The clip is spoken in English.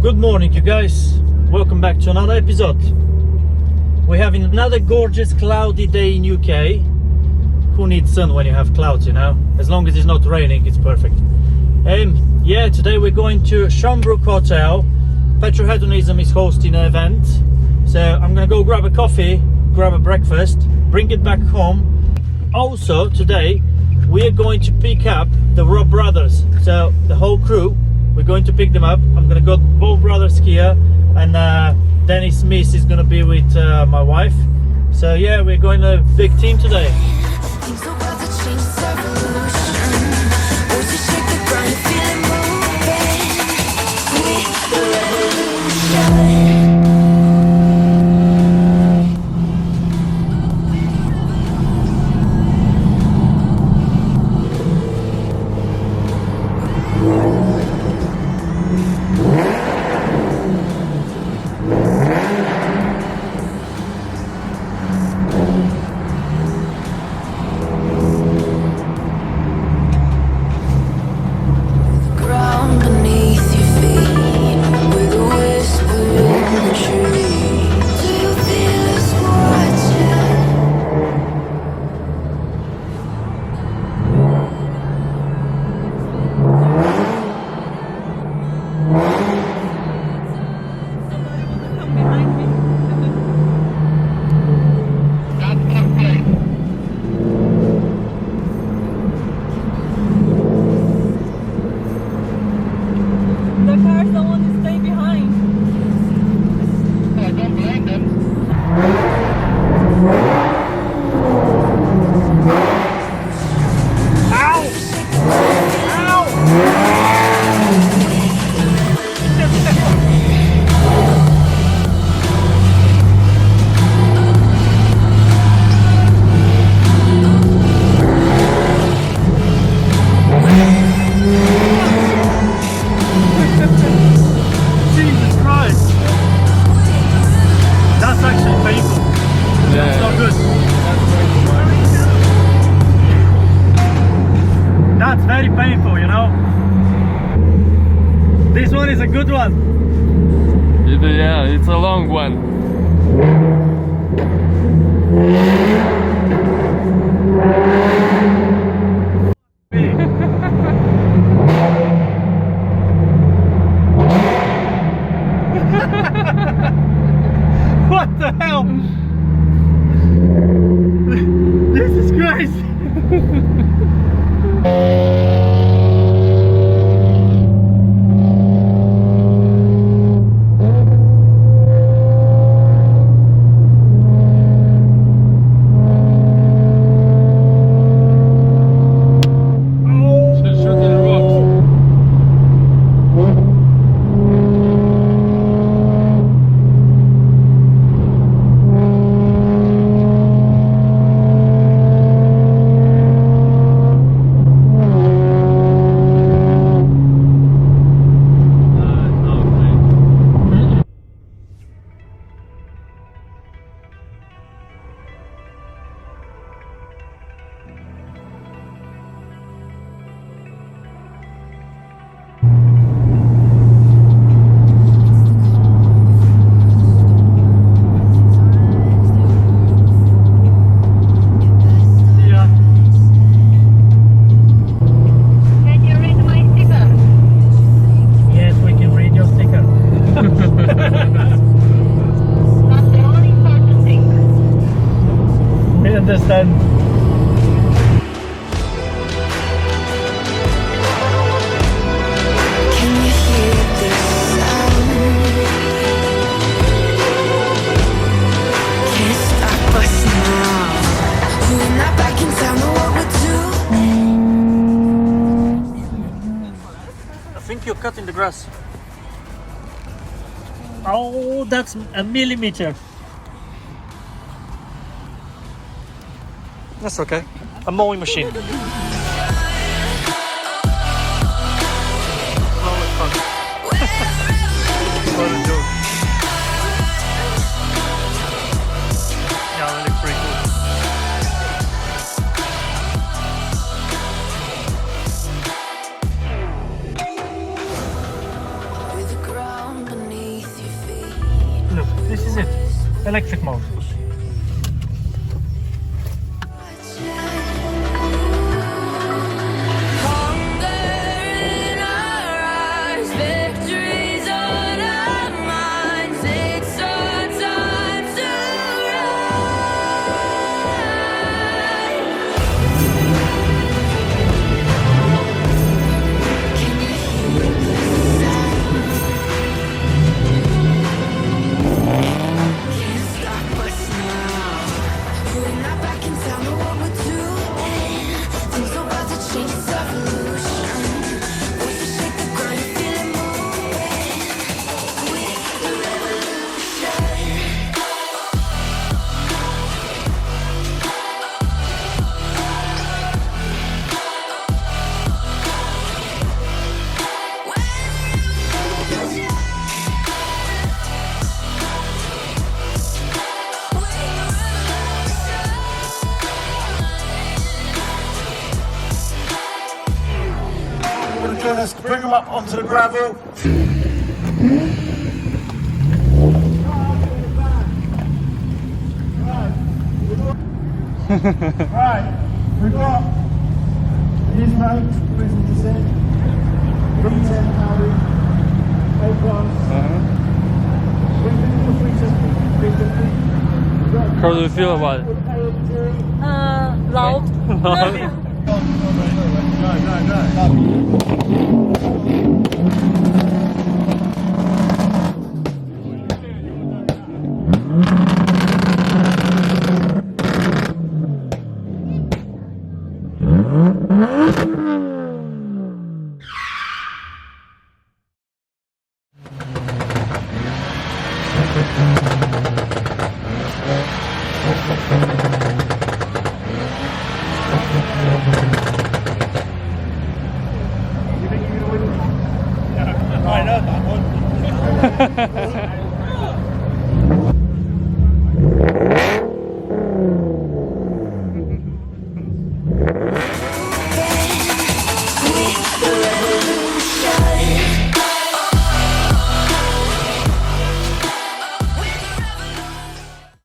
Good morning, you guys. Welcome back to another episode. We're having another gorgeous cloudy day in UK. Who needs sun when you have clouds, you know? As long as it's not raining, it's perfect. Yeah, today we're going to 𝚆𝚌𝚌𝚐𝚎 Hotel. Petrohedonism is hosting an event. So I'm gonna go grab a coffee, grab a breakfast, bring it back home. Also, today, we are going to pick up the Wrapbrothers. So the whole crew, we're going to pick them up. I'm gonna go both brothers here, and Dennis Smith is gonna be with my wife. So yeah, we're going a big team today. That's very painful, you know. This one is a good one. Yeah, it's a long one. What the hell? This is crazy. Understand. Can you hear this sound? Can't stop us now. We're not back in town, know what we're doing. I think you're cutting the grass. Oh, that's a millimeter. That's okay. A mowing machine. What a joke. Yeah, it looks pretty cool. With the ground beneath electric mode. Let's bring them up onto the gravel. Right, we've got his note, prison descent, V10 Audi, A-class. We're going to do 350. How do you feel about it? Loud. I know that one.